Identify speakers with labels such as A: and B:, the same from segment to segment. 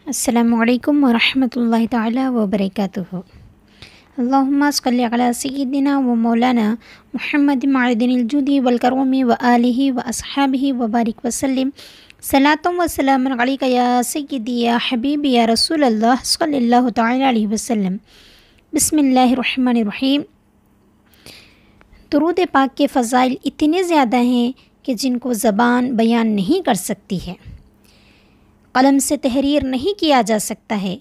A: السلام علیکم ورحمۃ اللہ تعالی وبرکاتہ۔ اللہم صلی علی سیدنا و مولانا محمد معدن الجود والکرم و آلہ و اصحابہ وبارک وسلم۔ صلاۃ و سلام علیک یا سیدی یا حبیبی یا رسول اللہ صلی اللہ تعالی علیہ وسلم۔ بسم اللہ الرحمن الرحیم۔ درود پاک کے فضائل اتنے زیادہ ہیں کہ جن کو زبان بیان نہیں کر سکتی ہے، قلم سے تحریر نہیں کیا جا سکتا ہے،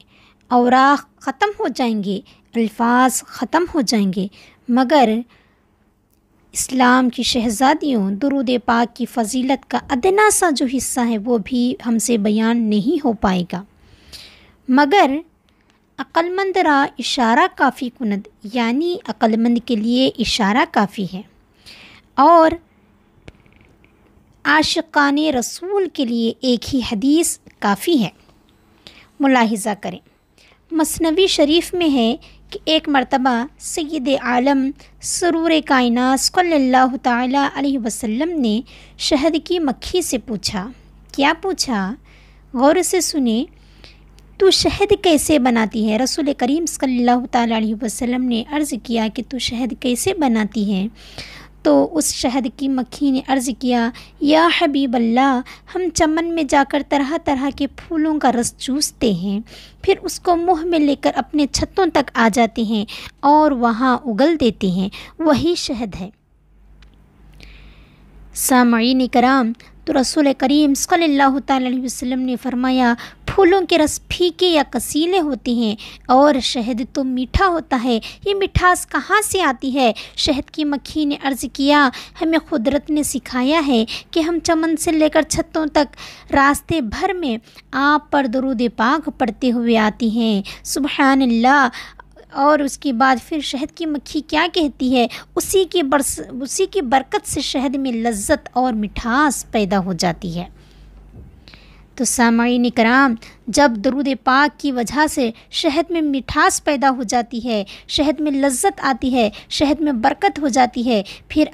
A: اوراق ختم ہو جائیں گے، الفاظ ختم ہو جائیں گے، مگر اسلام کی شہزادیوں درود پاک کی فضیلت کا ادنا سا جو حصہ ہے وہ بھی ہم سے بیان نہیں ہو پائے گا، مگر عقل مند را اشارہ کافی کند، یعنی عقل مند کے لیے اشارہ کافی ہے، اور عاشقان رسول کے لیے ایک ہی حدیث کافی ہے۔ ملاحظہ کریں، مثنوی شریف میں ہے کہ ایک مرتبہ سید عالم سرور کائنات صلی اللہ تعالیٰ علیہ وسلم نے شہد کی مکھی سے پوچھا۔ کیا پوچھا؟ غور سے سنیں، تو شہد کیسے بناتی ہے؟ رسول کریم صلی اللہ تعالیٰ علیہ وسلم نے عرض کیا کہ تو شہد کیسے بناتی ہے؟ تو اس شہد کی مکھی نے عرض کیا، یا حبیب اللہ، ہم چمن میں جا کر طرح طرح کے پھولوں کا رس چوستے ہیں، پھر اس کو منہ میں لے کر اپنے چھتوں تک آ جاتے ہیں اور وہاں اگل دیتے ہیں، وہی شہد ہے۔ سامعین کرام، تو رسول کریم صلی اللہ تعالیٰ علیہ وسلم نے فرمایا، پھولوں کے رس پھیکے یا کسیلے ہوتے ہیں اور شہد تو میٹھا ہوتا ہے، یہ مٹھاس کہاں سے آتی ہے؟ شہد کی مکھی نے عرض کیا، ہمیں قدرت نے سکھایا ہے کہ ہم چمن سے لے کر چھتوں تک راستے بھر میں آپ پر درود پاک پڑھتے ہوئے آتی ہیں، سبحان اللہ۔ اور اس کے بعد پھر شہد کی مکھی کیا کہتی ہے؟ اسی کی برکت سے شہد میں لذت اور مٹھاس پیدا ہو جاتی ہے۔ تو سامعین کرام، جب درود پاک کی وجہ سے شہد میں مٹھاس پیدا ہو جاتی ہے، شہد میں لذت آتی ہے، شہد میں برکت ہو جاتی ہے، پھر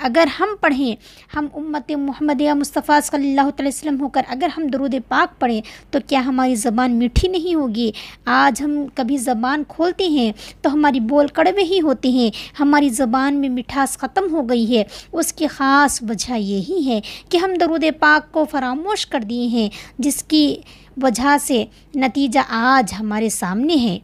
A: اگر ہم پڑھیں، ہم امت محمدیہ مصطفیٰ صلی اللہ علیہ وسلم ہو کر اگر ہم درود پاک پڑھیں تو کیا ہماری زبان میٹھی نہیں ہوگی؟ آج ہم کبھی زبان کھولتے ہیں تو ہماری بول کڑوے ہی ہوتے ہیں، ہماری زبان میں مٹھاس ختم ہو گئی ہے۔ اس کی خاص وجہ یہی ہے کہ ہم درود پاک کو فراموش کر دیے ہیں، جس کی وجہ سے نتیجہ آج ہمارے سامنے ہے۔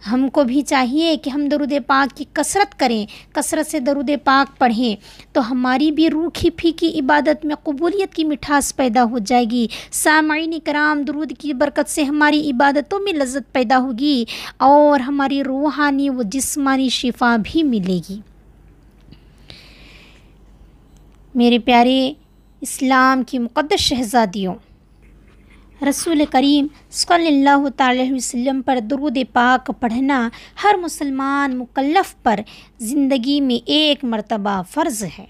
A: ہم کو بھی چاہیے کہ ہم درود پاک کی کثرت کریں، کثرت سے درود پاک پڑھیں، تو ہماری بھی روکھی پھیکی عبادت میں قبولیت کی مٹھاس پیدا ہو جائے گی۔ سامعین کرام، درود کی برکت سے ہماری عبادتوں میں لذت پیدا ہوگی اور ہماری روحانی و جسمانی شفا بھی ملے گی۔ میرے پیارے اسلام کی مقدس شہزادیوں، رسول کریم صلی اللہ تعالیٰ علیہ وسلم پر درود پاک پڑھنا ہر مسلمان مکلف پر زندگی میں ایک مرتبہ فرض ہے۔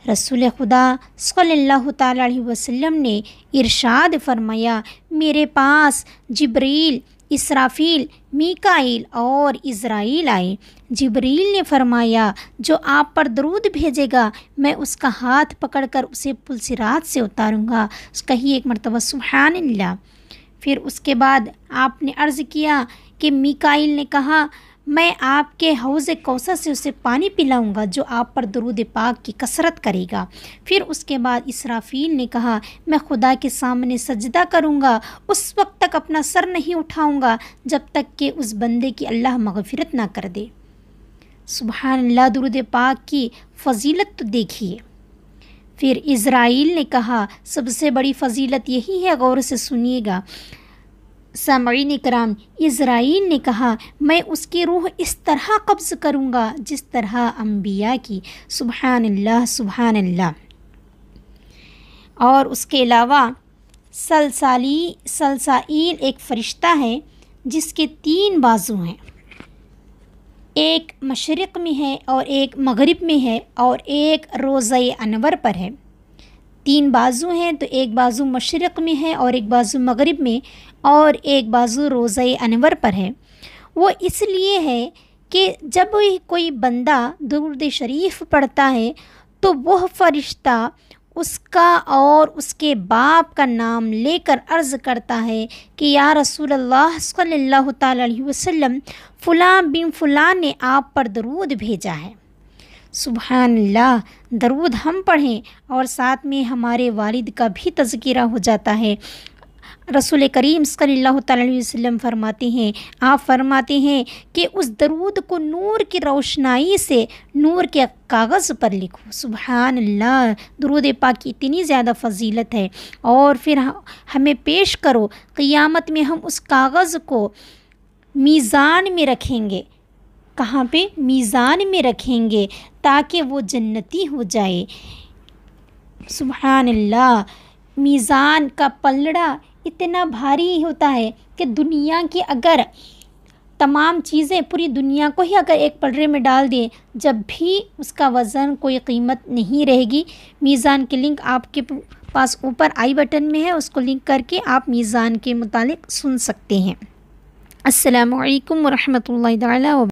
A: رسول خدا صلی اللہ تعالیٰ علیہ وسلم نے ارشاد فرمایا، میرے پاس جبریل، اسرافیل، میکائیل اور عزرائیل آئے۔ جبریل نے فرمایا، جو آپ پر درود بھیجے گا میں اس کا ہاتھ پکڑ کر اسے پل صراط سے اتاروں گا۔ کہیے ایک مرتبہ سبحان اللہ۔ پھر اس کے بعد آپ نے عرض کیا کہ میکائیل نے کہا، میں آپ کے حوض کوثر سے اسے پانی پلاؤں گا جو آپ پر درود پاک کی کثرت کرے گا۔ پھر اس کے بعد اسرافیل نے کہا، میں خدا کے سامنے سجدہ کروں گا، اس وقت تک اپنا سر نہیں اٹھاؤں گا جب تک کہ اس بندے کی اللہ مغفرت نہ کر دے۔ سبحان اللہ، درود پاک کی فضیلت تو دیکھیے۔ پھر عزرائیل نے کہا، سب سے بڑی فضیلت یہی ہے، غور سے سنیے گا سامعین کرام، عزرائیل نے کہا، میں اس کی روح اس طرح قبض کروں گا جس طرح انبیاء کی۔ سبحان اللہ، سبحان اللہ۔ اور اس کے علاوہ سلسائیل ایک فرشتہ ہے جس کے 3 بازو ہیں، ایک مشرق میں ہے اور ایک مغرب میں ہے اور ایک روضہ انور پر ہے۔ 3 بازو ہیں، تو ایک بازو مشرق میں ہے اور ایک بازو مغرب میں اور ایک بازو روضہ انور پر ہے۔ وہ اس لیے ہے کہ جب کوئی بندہ درود شریف پڑھتا ہے تو وہ فرشتہ اس کا اور اس کے باپ کا نام لے کر عرض کرتا ہے کہ یا رسول اللہ صلی اللہ تعالیٰ علیہ وسلم، فلاں بن فلاں نے آپ پر درود بھیجا ہے۔ سبحان اللہ، درود ہم پڑھیں اور ساتھ میں ہمارے والد کا بھی تذکرہ ہو جاتا ہے۔ رسول کریم صلی اللہ تعالیٰ علیہ وسلم فرماتے ہیں، آپ فرماتے ہیں کہ اس درود کو نور کی روشنائی سے نور کے کاغذ پر لکھو۔ سبحان اللہ، درود پاک کی اتنی زیادہ فضیلت ہے، اور پھر ہمیں پیش کرو، قیامت میں ہم اس کاغذ کو میزان میں رکھیں گے۔ کہاں پہ؟ میزان میں رکھیں گے تاکہ وہ جنتی ہو جائے۔ سبحان اللہ، میزان کا پلڑا اتنا بھاری ہوتا ہے کہ دنیا کی اگر تمام چیزیں، پوری دنیا کو ہی اگر ایک پلڑے میں ڈال دیں، جب بھی اس کا وزن کوئی قیمت نہیں رہے گی۔ میزان کی لنک آپ کے پاس اوپر آئی بٹن میں ہے، اس کو لنک کر کے آپ میزان کے متعلق سن سکتے ہیں۔ السلام علیکم ورحمۃ اللہ تعالیٰ وبرکاتہ۔